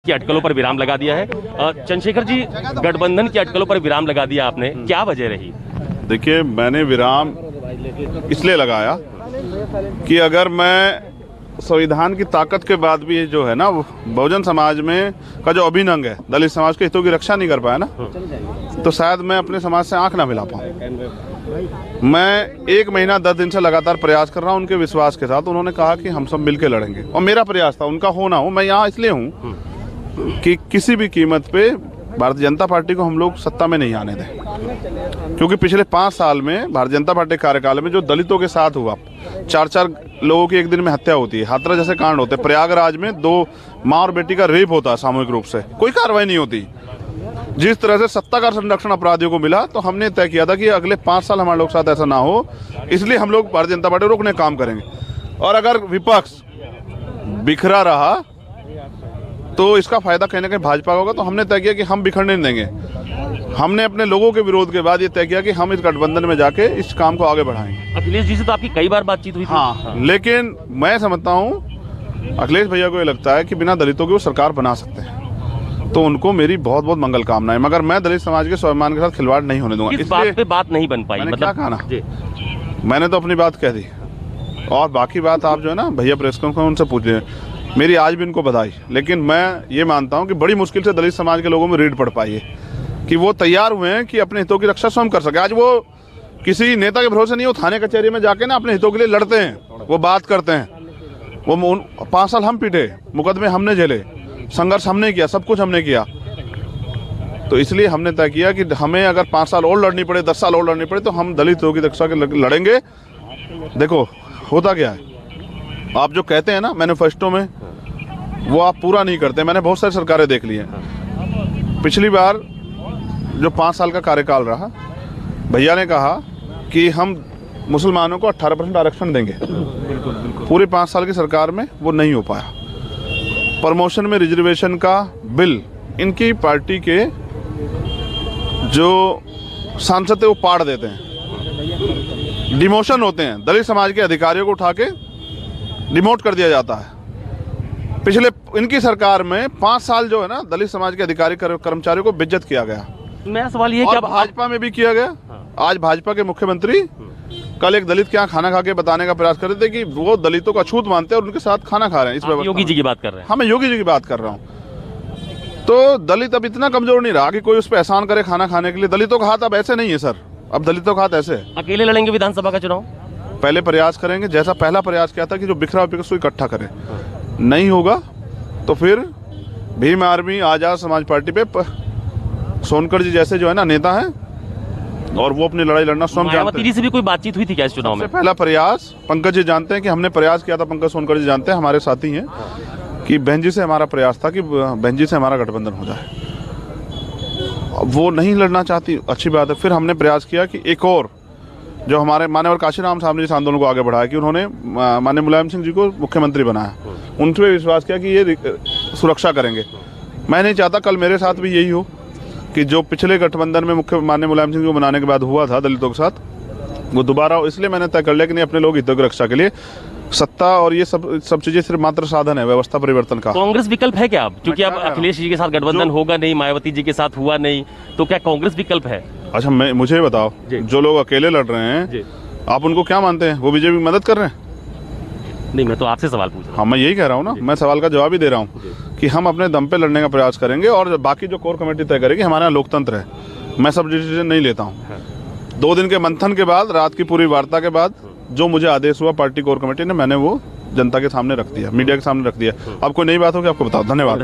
की अटकलों पर विराम लगा दिया है। चंद्रशेखर जी, गठबंधन की अटकलों पर विराम लगा दिया आपने, क्या वजह रही? देखिए, मैंने विराम इसलिए लगाया कि अगर मैं संविधान की ताकत के बाद भी जो है ना, बहुजन समाज में का जो अभिनंग है, दलित समाज के हितों की रक्षा नहीं कर पाया ना, तो शायद मैं अपने समाज से आंख ना मिला पाऊँ। मैं 1 महीना 10 दिन से लगातार प्रयास कर रहा हूँ उनके विश्वास के साथ। उन्होंने कहा कि हम सब मिलकर लड़ेंगे, और मेरा प्रयास था, उनका हो ना हो, मैं यहाँ इसलिए हूँ कि किसी भी कीमत पे भारतीय जनता पार्टी को हम लोग सत्ता में नहीं आने दें। क्योंकि पिछले 5 साल में भारतीय जनता पार्टी कार्यकाल में जो दलितों के साथ हुआ, 4-4 लोगों की एक दिन में हत्या होती है, हाथरस जैसे कांड होते हैं, प्रयागराज में 2 माँ और बेटी का रेप होता है सामूहिक रूप से, कोई कार्रवाई नहीं होती। जिस तरह से सत्ता का संरक्षण अपराधियों को मिला, तो हमने तय किया था कि अगले 5 साल हमारे लोग साथ ऐसा ना हो, इसलिए हम लोग भारतीय जनता पार्टी रोकने काम करेंगे। और अगर विपक्ष बिखरा रहा तो इसका फायदा कहीं ना कहीं भाजपा का होगा, तो हमने तय किया कि हम बिखरने नहीं देंगे। हमने अपने लोगों के विरोध के बाद ये तय किया कि हम इस गठबंधन में जाके इस काम को आगे बढ़ाएंगे। अखिलेश जी से तो आपकी कई बार बातचीत हुई थी। हाँ, लेकिन मैं समझता हूँ अखिलेश भैया को ये लगता है कि बिना दलितों के वो सरकार बना सकते हैं, तो उनको मेरी बहुत बहुत मंगल कामनाएं, मगर मैं दलित समाज के स्वाभिमान के साथ खिलवाड़ नहीं होने दूंगा। किस बात पे बात नहीं बन पाई? मतलब क्या कहा ना, मैंने तो अपनी बात कह दी, और बाकी बात आप जो है ना भैया प्रेस कॉन्फ्रेंस उनसे पूछ लें। मेरी आज भी उनको बधाई, लेकिन मैं ये मानता हूँ कि बड़ी मुश्किल से दलित समाज के लोगों में रीढ़ पड़ पाई है कि वो तैयार हुए हैं कि अपने हितों की रक्षा स्वयं कर सके। आज वो किसी नेता के भरोसे नहीं, वो थाने कचहरी में जाके ना अपने हितों के लिए लड़ते हैं, वो बात करते हैं। वो 5 साल हम पीटे, मुकदमे हमने झेले, संघर्ष हमने किया, सब कुछ हमने किया। तो इसलिए हमने तय किया कि हमें अगर 5 साल और लड़नी पड़े, 10 साल और लड़नी पड़े, तो हम दलित हितों की रक्षा के लड़ेंगे। देखो होता क्या है, आप जो कहते हैं ना मैनिफेस्टो में, वो आप पूरा नहीं करते। मैंने बहुत सारी सरकारें देख ली हैं। पिछली बार जो 5 साल का कार्यकाल रहा, भैया ने कहा कि हम मुसलमानों को 18% आरक्षण देंगे। पूरे 5 साल की सरकार में वो नहीं हो पाया। प्रमोशन में रिजर्वेशन का बिल इनकी पार्टी के जो सांसद है वो पाड़ देते हैं, डिमोशन होते हैं, दलित समाज के अधिकारियों को उठा के डिमोट कर दिया जाता है। पिछले इनकी सरकार में 5 साल जो है ना, दलित समाज के अधिकारी कर्मचारियों को बेइज्जत किया गया। मेरा सवाल ये है कि भाजपा में भी किया गया। आज भाजपा के मुख्यमंत्री कल एक दलित के यहाँ खाना खा के बताने का प्रयास कर रहे थे कि वो दलितों का अछूत मानते हैं और उनके साथ खाना खा रहे हैं। इस योगी जी की बात कर रहे हैं। हाँ, मैं योगी जी की बात कर रहा हूँ। तो दलित अब इतना कमजोर नहीं रहा कि कोई उस पर एहसान करे खाना खाने के लिए। दलितों का हाथ अब ऐसे नहीं है सर, अब दलितों का हाथ ऐसे। अकेले लड़ेंगे विधानसभा का चुनाव? पहले प्रयास करेंगे, जैसा पहला प्रयास किया था कि जो बिखरा विपक्ष को इकट्ठा करे। नहीं होगा तो फिर भीम आर्मी, आजाद समाज पार्टी पे सोनकर जी जैसे जो है ना नेता हैं, और वो अपनी लड़ाई लड़ना स्वयं जानते हैं। मायावती जी से भी कोई बातचीत हुई थी क्या इस चुनाव में? पहला प्रयास पंकज जी जानते हैं कि हमने प्रयास किया था, पंकज सोनकर जी जानते हैं, हमारे साथी हैं, कि बहन जी से हमारा प्रयास था कि बहन जी से हमारा गठबंधन हो जाए। वो नहीं लड़ना चाहती, अच्छी बात है। फिर हमने प्रयास किया कि एक और जो हमारे मान्यवर काशीराम साहब ने इस आंदोलन को आगे बढ़ाया कि उन्होंने माननीय मुलायम सिंह जी को मुख्यमंत्री बनाया, उन पर विश्वास किया कि ये सुरक्षा करेंगे। मैं नहीं चाहता कल मेरे साथ भी यही हो कि जो पिछले गठबंधन में मुख्य माननीय मुलायम सिंह को बनाने के बाद हुआ था दलितों के साथ, वो दोबारा हो। इसलिए मैंने तय कर लिया कि नहीं, अपने लोग हितों की रक्षा के लिए सत्ता और ये सब चीजें सिर्फ मात्र साधन है व्यवस्था परिवर्तन का। कांग्रेस विकल्प है क्या अब? क्योंकि अब अखिलेश जी के साथ गठबंधन होगा नहीं, मायावती जी के साथ हुआ नहीं, तो क्या कांग्रेस विकल्प है? अच्छा, मुझे बताओ, जो लोग अकेले लड़ रहे हैं, आप उनको क्या मानते हैं? वो बीजेपी की मदद कर रहे हैं? नहीं, मैं तो आपसे सवाल पूछ रहा हूं। हाँ, मैं यही कह रहा हूँ ना, मैं सवाल का जवाब ही दे रहा हूँ कि हम अपने दम पे लड़ने का प्रयास करेंगे, और बाकी जो कोर कमेटी तय करेगी। हमारे यहाँ लोकतंत्र है, मैं सब डिसीजन नहीं लेता हूँ। 2 दिन के मंथन के बाद, रात की पूरी वार्ता के बाद जो मुझे आदेश हुआ पार्टी कोर कमेटी ने, मैंने वो जनता के सामने रख दिया, मीडिया के सामने रख दिया। अब कोई नई बात होगी आपको बताओ। धन्यवाद।